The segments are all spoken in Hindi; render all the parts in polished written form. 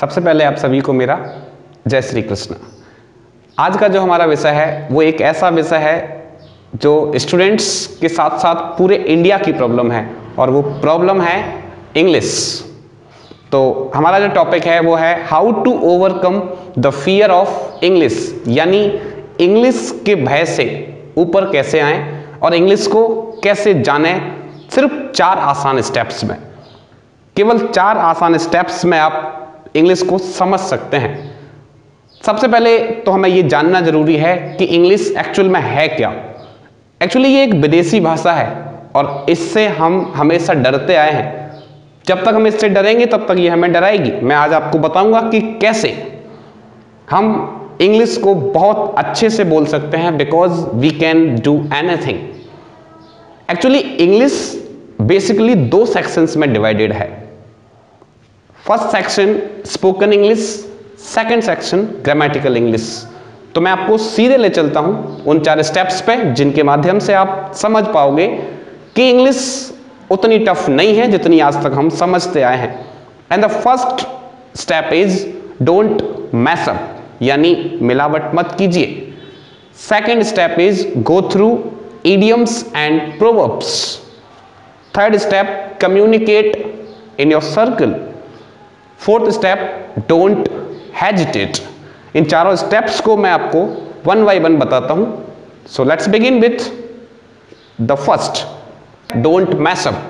सबसे पहले आप सभी को मेरा जय श्री कृष्ण। आज का जो हमारा विषय है वो एक ऐसा विषय है जो स्टूडेंट्स के साथ साथ पूरे इंडिया की प्रॉब्लम है, और वो प्रॉब्लम है इंग्लिश। तो हमारा जो टॉपिक है वो है how to overcome the fear of English, यानी इंग्लिश के भय से ऊपर कैसे आएं और इंग्लिश को कैसे जानें। सिर्फ 4 आसान स्टेप्स में, केवल 4 आसान स्टेप्स में आप इंग्लिश को समझ सकते हैं। सबसे पहले तो हमें ये जानना जरूरी है कि इंग्लिश एक्चुअल में है क्या। एक्चुअली ये एक विदेशी भाषा है और इससे हम हमेशा डरते आए हैं। जब तक हम इससे डरेंगे तब तक ये हमें डराएगी। मैं आज आपको बताऊंगा कि कैसे हम इंग्लिश को बहुत अच्छे से बोल सकते हैं, because we can do anything. Actually English basically 2 sections में डिवाइडेड है। First section spoken English, second section grammatical English. तो मैं आपको सीधे ले चलता हूं उन 4 स्टेप्स पे जिनके माध्यम से आप समझ पाओगे कि इंग्लिश उतनी टफ नहीं है जितनी आज तक हम समझते आए हैं। And the first step is don't mess up, यानी मिलावट मत कीजिए। Second step is go through idioms and proverbs. Third step, communicate in your circle. Fourth step, don't hesitate. इन चारों स्टेप्स को मैं आपको 1 by 1 बताता हूं। So let's begin with the first, don't mess up।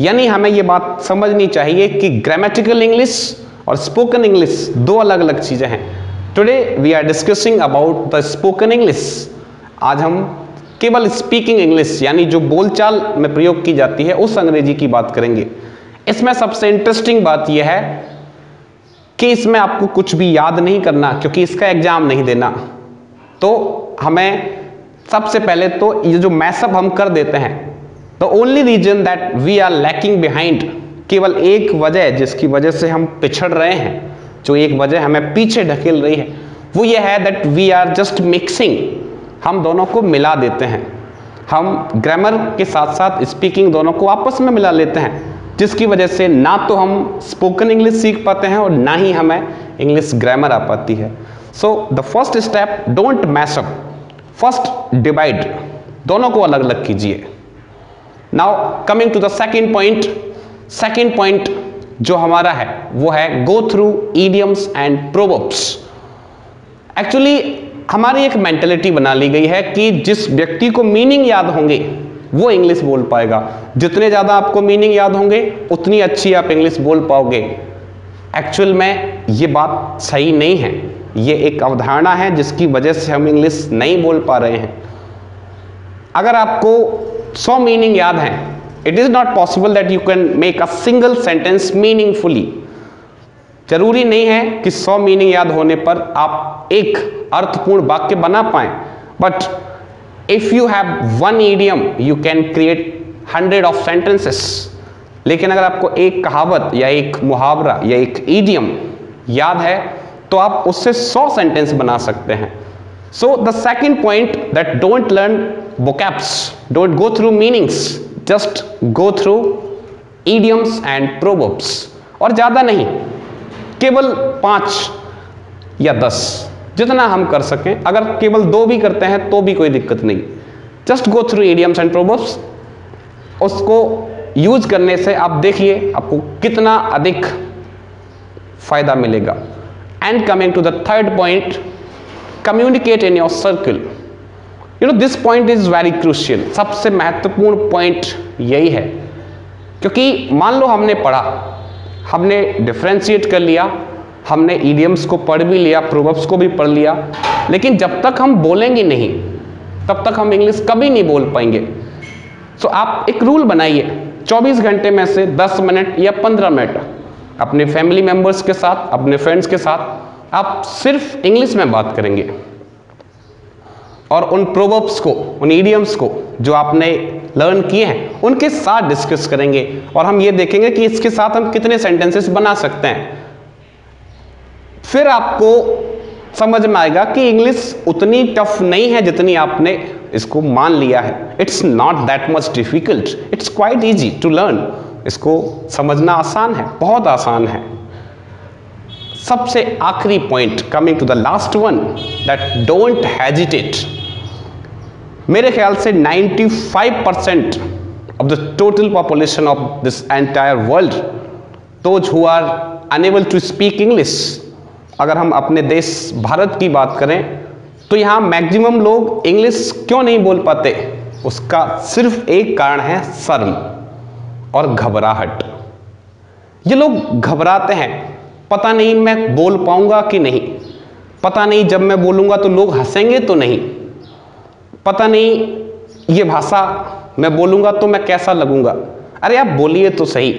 यानी हमें ये बात समझनी चाहिए कि ग्रामेटिकल इंग्लिश और स्पोकन इंग्लिश 2 अलग अलग चीजें हैं। Today we are discussing about the spoken English. आज हम केवल स्पीकिंग इंग्लिश, यानी जो बोलचाल में प्रयोग की जाती है उस अंग्रेजी की बात करेंगे। इसमें सबसे इंटरेस्टिंग बात यह है कि इसमें आपको कुछ भी याद नहीं करना, क्योंकि इसका एग्जाम नहीं देना। तो हमें सबसे पहले तो ये जो मैसअप हम कर देते हैं, the only reason that we are lacking behind, केवल एक वजह जिसकी वजह से हम पिछड़ रहे हैं, जो एक वजह हमें पीछे ढकेल रही है, वो ये है that we are just mixing. हम दोनों को मिला देते हैं। हम ग्रामर के साथ साथ स्पीकिंग दोनों को आपस में मिला लेते हैं, जिसकी वजह से ना तो हम स्पोकन इंग्लिश सीख पाते हैं और ना ही हमें इंग्लिश ग्रामर आ पाती है। So the first step, don't mess up. First divide, दोनों को अलग अलग कीजिए। Now coming to the second point. Second point जो हमारा है वो है go through idioms and proverbs. Actually हमारी एक मेंटेलिटी बना ली गई है कि जिस व्यक्ति को मीनिंग याद होंगे वो इंग्लिश बोल पाएगा। जितने ज़्यादा आपको मीनिंग याद होंगे उतनी अच्छी आप इंग्लिश बोल पाओगे। एक्चुअल में ये बात सही नहीं है। ये एक अवधारणा है जिसकी वजह से हम इंग्लिश नहीं बोल पा रहे हैं। अगर आपको 100 मीनिंग याद हैं, it is not possible that you can make a single sentence meaningfully. जरूरी नहीं है कि 100 मीनिंग याद होने पर आप एक अर्थपूर्ण वाक्य बना पाएं, but if you have 1 idiom you can create 100 of sentences. लेकिन अगर आपको एक कहावत या एक मुहावरा या एक idiom याद है तो आप उससे 100 सेंटेंस बना सकते हैं। So the second point that don't learn vocabs, don't go through meanings, just go through idioms and proverbs। और ज्यादा नहीं, केवल 5 या 10 जितना हम कर सकें। अगर केवल 2 भी करते हैं तो भी कोई दिक्कत नहीं। Just go through idioms and proverbs। उसको यूज करने से आप देखिए आपको कितना अधिक फायदा मिलेगा। And coming to the third point, communicate in your circle. You know this point is very crucial. सबसे महत्वपूर्ण पॉइंट यही है, क्योंकि मान लो हमने पढ़ा, हमने डिफ्रेंशिएट कर लिया, हमने idioms को पढ़ भी लिया, प्रोवर्ब्स को भी पढ़ लिया, लेकिन जब तक हम बोलेंगे नहीं तब तक हम इंग्लिश कभी नहीं बोल पाएंगे। सो आप एक रूल बनाइए, 24 घंटे में से 10 मिनट या 15 मिनट अपने फैमिली मेंबर्स के साथ, अपने फ्रेंड्स के साथ आप सिर्फ इंग्लिश में बात करेंगे और उन प्रोवर्ब्स को, उन idioms को जो आपने लर्न किए हैं उनके साथ डिस्कस करेंगे, और हम ये देखेंगे कि इसके साथ हम कितने सेंटेंसेस बना सकते हैं। फिर आपको समझ में आएगा कि इंग्लिश उतनी टफ नहीं है जितनी आपने इसको मान लिया है। It's not that much difficult, it's quite easy to learn. इसको समझना आसान है, बहुत आसान है। सबसे आखिरी point, coming to the last one, that don't hesitate. मेरे ख्याल से 95% of the total population of this entire world, those who are unable to speak English, अगर हम अपने देश भारत की बात करें तो यहाँ मैक्सिमम लोग इंग्लिश क्यों नहीं बोल पाते? उसका सिर्फ एक कारण है, शर्म और घबराहट। ये लोग घबराते हैं, पता नहीं मैं बोल पाऊंगा कि नहीं, पता नहीं जब मैं बोलूंगा तो लोग हंसेंगे तो नहीं, पता नहीं ये भाषा मैं बोलूंगा तो मैं कैसा लगूंगा। अरे आप बोलिए तो सही।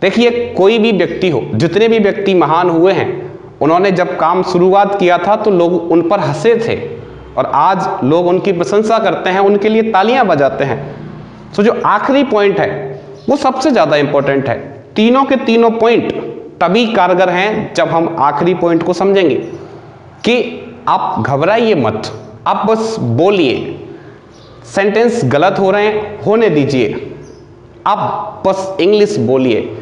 देखिए, कोई भी व्यक्ति हो, जितने भी व्यक्ति महान हुए हैं, उन्होंने जब काम शुरुआत किया था तो लोग उन पर हंसे थे और आज लोग उनकी प्रशंसा करते हैं, उनके लिए तालियां बजाते हैं। तो जो आखिरी पॉइंट है वो सबसे ज़्यादा इंपॉर्टेंट है। तीनों के तीनों पॉइंट तभी कारगर हैं जब हम आखिरी पॉइंट को समझेंगे कि आप घबराइए मत, आप बस बोलिए। सेंटेंस गलत हो रहे हैं, होने दीजिए, आप बस इंग्लिश बोलिए।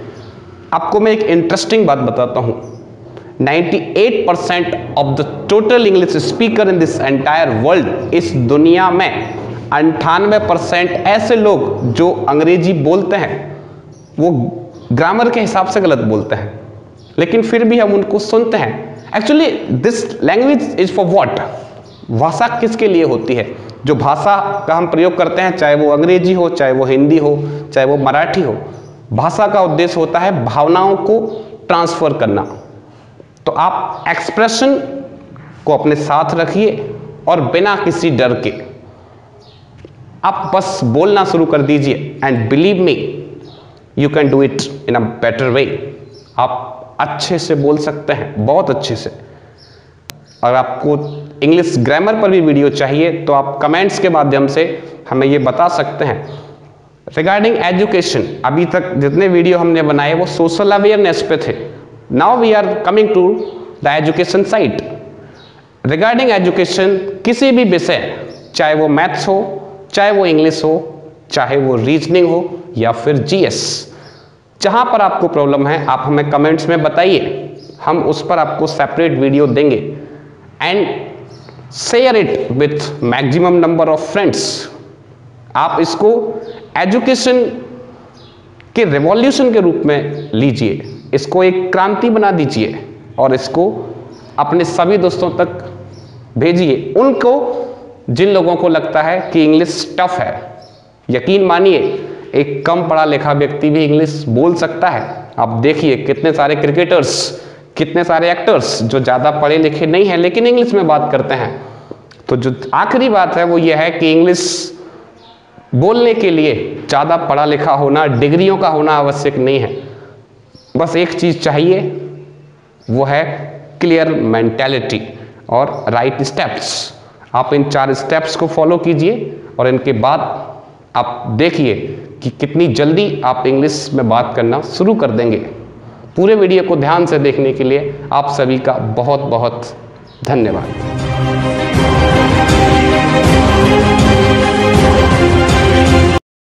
आपको मैं एक इंटरेस्टिंग बात बताता हूं, 98% of the total English speaker in this entire world, इस दुनिया में 98% ऐसे लोग जो अंग्रेजी बोलते हैं वो ग्रामर के हिसाब से गलत बोलते हैं, लेकिन फिर भी हम उनको सुनते हैं। Actually this language is for what? भाषा किसके लिए होती है? जो भाषा का हम प्रयोग करते हैं, चाहे वो अंग्रेजी हो, चाहे वो हिंदी हो, चाहे वो मराठी हो, भाषा का उद्देश्य होता है भावनाओं को ट्रांसफर करना। तो आप एक्सप्रेशन को अपने साथ रखिए और बिना किसी डर के आप बस बोलना शुरू कर दीजिए, and believe me, you can do it in a better way. आप अच्छे से बोल सकते हैं, बहुत अच्छे से। और आपको इंग्लिश ग्रामर पर भी वीडियो चाहिए तो आप कमेंट्स के माध्यम से हमें ये बता सकते हैं। रिगार्डिंग एजुकेशन, अभी तक जितने वीडियो हमने बनाए वो सोशल अवेयरनेस पे थे। Now we are coming to the education side. Regarding education, किसी भी विषय, चाहे वो मैथ्स हो, चाहे वो इंग्लिश हो, चाहे वो रीजनिंग हो या फिर जीएस, जहां पर आपको प्रॉब्लम है आप हमें कमेंट्स में बताइए, हम उस पर आपको सेपरेट वीडियो देंगे। And share it with maximum number of friends. आप इसको एजुकेशन के रिवॉल्यूशन के रूप में लीजिए, इसको एक क्रांति बना दीजिए और इसको अपने सभी दोस्तों तक भेजिए, उनको जिन लोगों को लगता है कि इंग्लिश टफ है। यकीन मानिए, एक कम पढ़ा लिखा व्यक्ति भी इंग्लिश बोल सकता है। आप देखिए कितने सारे क्रिकेटर्स, कितने सारे एक्टर्स जो ज़्यादा पढ़े लिखे नहीं हैं लेकिन इंग्लिश में बात करते हैं। तो जो आखिरी बात है वो ये है कि इंग्लिश बोलने के लिए ज़्यादा पढ़ा लिखा होना, डिग्रियों का होना आवश्यक नहीं है। बस एक चीज़ चाहिए, वो है क्लियर मेंटालिटी और राइट स्टेप्स। आप इन 4 स्टेप्स को फॉलो कीजिए और इनके बाद आप देखिए कि कितनी जल्दी आप इंग्लिश में बात करना शुरू कर देंगे। पूरे वीडियो को ध्यान से देखने के लिए आप सभी का बहुत बहुत धन्यवाद।